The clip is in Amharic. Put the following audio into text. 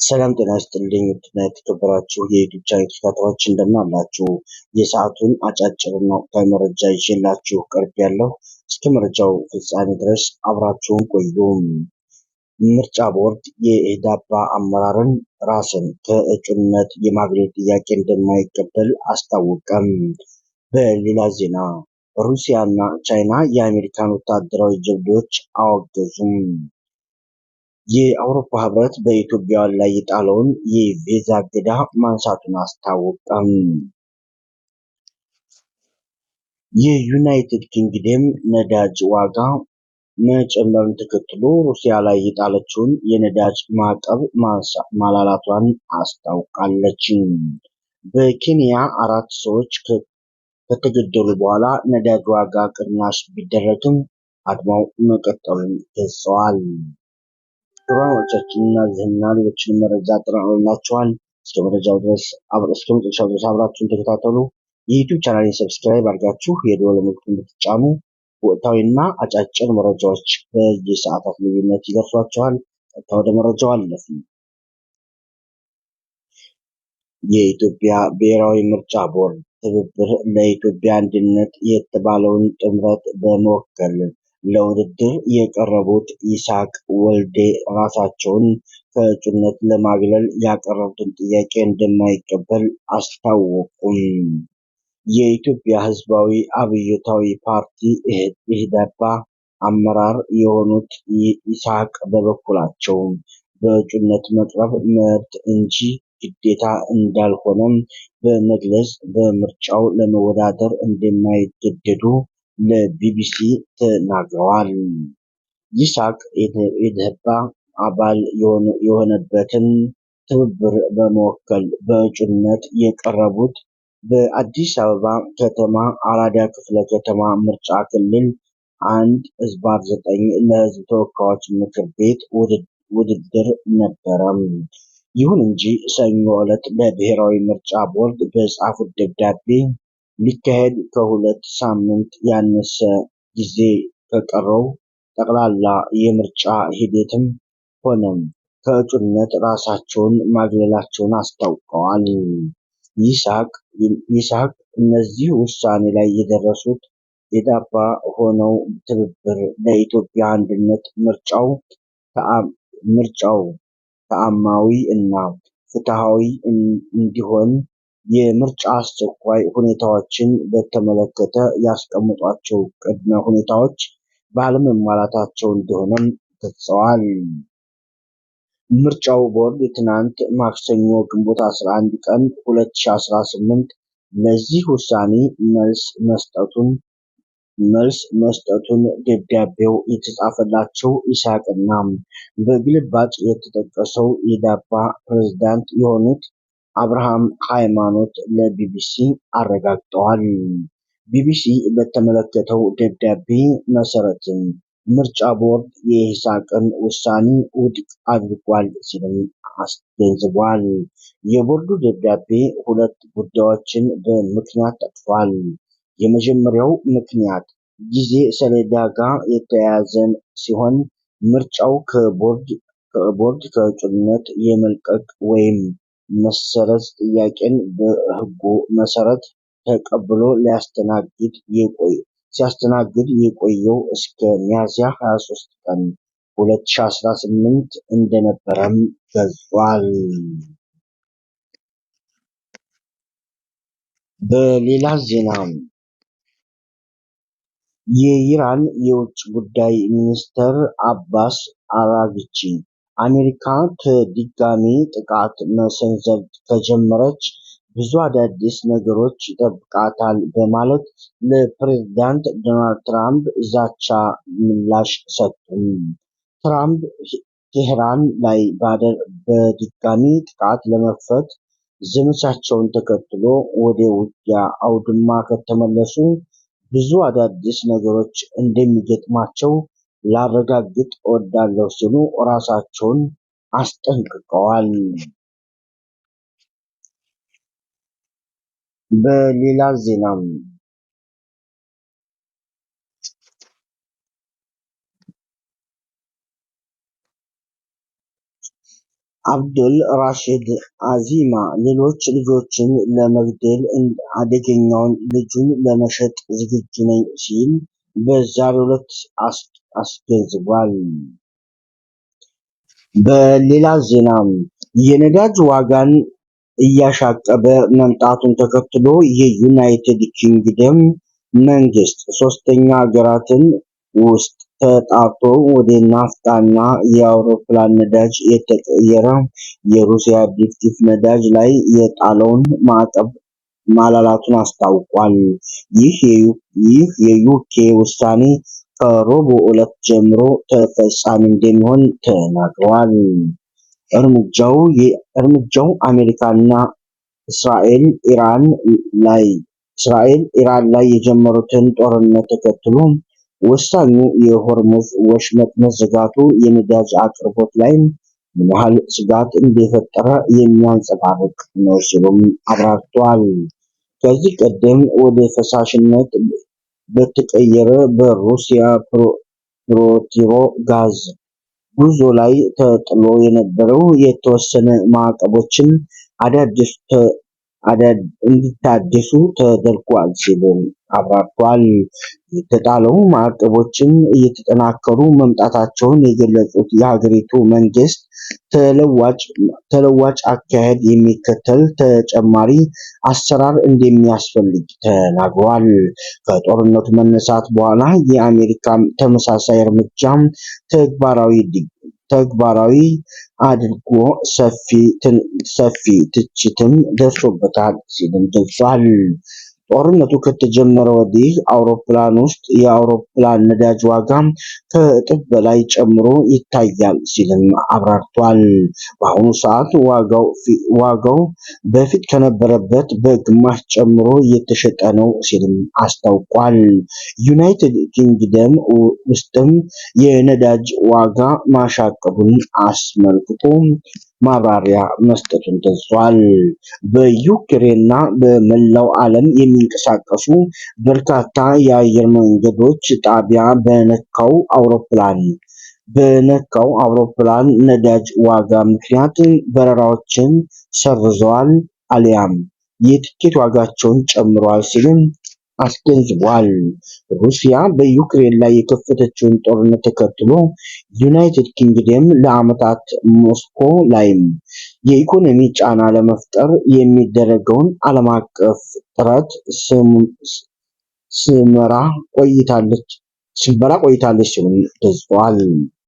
ሰላም ጤና ይስጥልኝ ውድና የተከበራችሁ የዩቲዩብ ቻናል ተከታታዮች እንደምን አላችሁ? የሰዓቱን አጫጭርና ወቅታዊ መረጃ ይዤላችሁ ቀርቤያለሁ። እስከ መረጃው ፍጻሜ ድረስ አብራችሁን ቆዩ። ምርጫ ቦርድ የኢህአዴግ አመራርን ራስን ከእጩነት የማግለል ጥያቄ እንደማይቀበል አስታወቀም። በሌላ ዜና ሩሲያና ቻይና የአሜሪካን ወታደራዊ ጀብዶች አወገዙም። የአውሮፓ ህብረት በኢትዮጵያ ላይ የጣለውን የቪዛ እገዳ ማንሳቱን አስታወቀም። የዩናይትድ ኪንግደም ነዳጅ ዋጋ መጨመርን ተከትሎ ሩሲያ ላይ የጣለችውን የነዳጅ ማዕቀብ ማላላቷን አስታውቃለች። በኬንያ 4 ሰዎች ከተገደሉ በኋላ ነዳጅ ዋጋ ቅናሽ ቢደረግም አድማው መቀጠሉን ገልጸዋል። ፕሮግራሞቻችንና ዜና ሌሎችን መረጃ አጠናቅረንላችኋል። እስከ መጨረሻው ድረስ አብራችሁን ተከታተሉ። የዩቲዩብ ቻናሌን ሰብስክራይብ አድርጋችሁ የደወል ምልክቱን እንድትጫኑ ወቅታዊና አጫጭር መረጃዎች በየሰዓታት ልዩነት ይደርሷችኋል። ወደ መረጃው አለፍን። የኢትዮጵያ ብሔራዊ ምርጫ ቦርድ ትብብር ለኢትዮጵያ አንድነት የተባለውን ጥምረት በመወከል ለውድድር የቀረቡት ይስሐቅ ወልዴ ራሳቸውን ከእጩነት ለማግለል ያቀረቡትን ጥያቄ እንደማይቀበል አስታወቁም። የኢትዮጵያ ሕዝባዊ አብዮታዊ ፓርቲ ኢህዴፓ አመራር የሆኑት ይስሐቅ በበኩላቸው በእጩነት መቅረብ መብት እንጂ ግዴታ እንዳልሆነም በመግለጽ በምርጫው ለመወዳደር እንደማይገደዱ ለቢቢሲ ተናግረዋል። ይስሐቅ የኢህዴፓ አባል የሆነበትን ትብብር በመወከል በእጩነት የቀረቡት በአዲስ አበባ ከተማ አራዳ ክፍለ ከተማ ምርጫ ክልል 1/9 ለህዝብ ተወካዮች ምክር ቤት ውድድር ነበረ። ይሁን እንጂ ሰኞ ዕለት ለብሔራዊ ምርጫ ቦርድ በጻፉት ደብዳቤ ሊካሄድ ከ2 ሳምንት ያነሰ ጊዜ ከቀረው ጠቅላላ የምርጫ ሂደትም ሆነም ከእጩነት ራሳቸውን ማግለላቸውን አስታውቀዋል። ይስሐቅ እነዚህ ውሳኔ ላይ የደረሱት ኢህዴፓ ሆነው ትብብር ለኢትዮጵያ አንድነት ምርጫው ተአማኒ እና ፍትሃዊ እንዲሆን የምርጫ አስቸኳይ ሁኔታዎችን በተመለከተ ያስቀመጧቸው ቅድመ ሁኔታዎች ባለመሟላታቸው እንደሆነም ገልጸዋል። ምርጫው ቦርድ ትናንት ማክሰኞ ግንቦት 11 ቀን 2018 ለዚህ ውሳኔ መልስ መስጠቱን ደብዳቤው የተጻፈላቸው ይስሐቅና በግልባጭ የተጠቀሰው የኢህዴፓ ፕሬዝዳንት የሆኑት አብርሃም ሃይማኖት ለቢቢሲ አረጋግጠዋል። ቢቢሲ በተመለከተው ደብዳቤ መሰረት ምርጫ ቦርድ የይስሐቅን ውሳኔ ውድቅ አድርጓል ሲልም አስገንዝቧል። የቦርዱ ደብዳቤ 2 ጉዳዮችን በምክንያት ጠቅሷል። የመጀመሪያው ምክንያት ጊዜ ሰሌዳ ጋር የተያያዘ ሲሆን ምርጫው ከቦርድ ከእጩነት የመልቀቅ ወይም መሰረዝ ጥያቄን በሕጉ መሰረት ተቀብሎ ሲያስተናግድ የቆየው እስከ ሚያዝያ 23 ቀን 2018 እንደነበረም ገልጿል። በሌላ ዜና የኢራን የውጭ ጉዳይ ሚኒስትር አባስ አራግቺ አሜሪካ ከድጋሚ ጥቃት መሰንዘር ከጀመረች ብዙ አዳዲስ ነገሮች ይጠብቃታል በማለት ለፕሬዝዳንት ዶናልድ ትራምፕ ዛቻ ምላሽ ሰጡም። ትራምፕ ቴህራን ላይ በድጋሚ ጥቃት ለመክፈት ዘመቻቸውን ተከትሎ ወደ ውጊያ አውድማ ከተመለሱ ብዙ አዳዲስ ነገሮች እንደሚገጥማቸው ላረጋግጥ እወዳለሁ ሲሉ ራሳቸውን አስጠንቅቀዋል። በሌላ ዜናም አብዱል ራሺድ አዚማ ሌሎች ልጆችን ለመግደል አደገኛውን ልጁን ለመሸጥ ዝግጁ ነኝ ሲል በዛሬው ዕለት አስገንዝቧል። በሌላ ዜናም የነዳጅ ዋጋን እያሻቀበ መምጣቱን ተከትሎ የዩናይትድ ኪንግደም መንግስት ሶስተኛ ሀገራትን ውስጥ ተጣርቶ ወደ ናፍጣና የአውሮፕላን ነዳጅ የተቀየረ የሩሲያ ድፍድፍ ነዳጅ ላይ የጣለውን ማዕቀብ ማላላቱን አስታውቋል። ይህ የዩኬ ውሳኔ ከረቡዕ ዕለት ጀምሮ ተፈጻሚ እንደሚሆን ተናግረዋል። እርምጃው አሜሪካና እስራኤል ኢራን ላይ የጀመሩትን ጦርነት ተከትሎ ወሳኙ የሆርሙዝ ወሽመጥ መዘጋቱ የነዳጅ አቅርቦት ላይ ምን ያህል ስጋት እንደፈጠረ የሚያንጸባርቅ ነው ሲሉም አብራርተዋል። ከዚህ ቀደም ወደ ፈሳሽነት በተቀየረ በሩሲያ ፕሮቲሮ ጋዝ ጉዞ ላይ ተጥሎ የነበረው የተወሰነ ማዕቀቦችን እንዲታደሱ ተደርጓል ሲሉ አብራርተዋል። የተጣለው ማዕቀቦችን እየተጠናከሩ መምጣታቸውን የገለጹት የሀገሪቱ መንግስት ተለዋጭ አካሄድ የሚከተል ተጨማሪ አሰራር እንደሚያስፈልግ ተናግረዋል። ከጦርነቱ መነሳት በኋላ የአሜሪካ ተመሳሳይ እርምጃ ተግባራዊ አድርጎ ሰፊ ትችትም ደርሶበታል ሲልም ገልጿል። ጦርነቱ ከተጀመረ ወዲህ የአውሮፕላን ነዳጅ ዋጋ ከእጥፍ በላይ ጨምሮ ይታያል ሲልም አብራርቷል። በአሁኑ ሰዓት ዋጋው በፊት ከነበረበት በግማሽ ጨምሮ እየተሸጠ ነው ሲልም አስታውቋል። ዩናይትድ ኪንግደም ውስጥም የነዳጅ ዋጋ ማሻቀቡን አስመልክቶ ማብራሪያ መስጠቱን ገልጿል። በዩክሬንና በመላው ዓለም የሚንቀሳቀሱ በርካታ የአየር መንገዶች ጣቢያ በነካው አውሮፕላን ነዳጅ ዋጋ ምክንያት በረራዎችን ሰርዘዋል አሊያም የትኬት ዋጋቸውን ጨምረዋል ሲልም አስገንዝቧል። ሩሲያ በዩክሬን ላይ የከፈተችውን ጦርነት ተከትሎ ዩናይትድ ኪንግደም ለዓመታት ሞስኮ ላይም የኢኮኖሚ ጫና ለመፍጠር የሚደረገውን ዓለም አቀፍ ጥረት ስመራ ቆይታለች ሲሉም ገልጸዋል።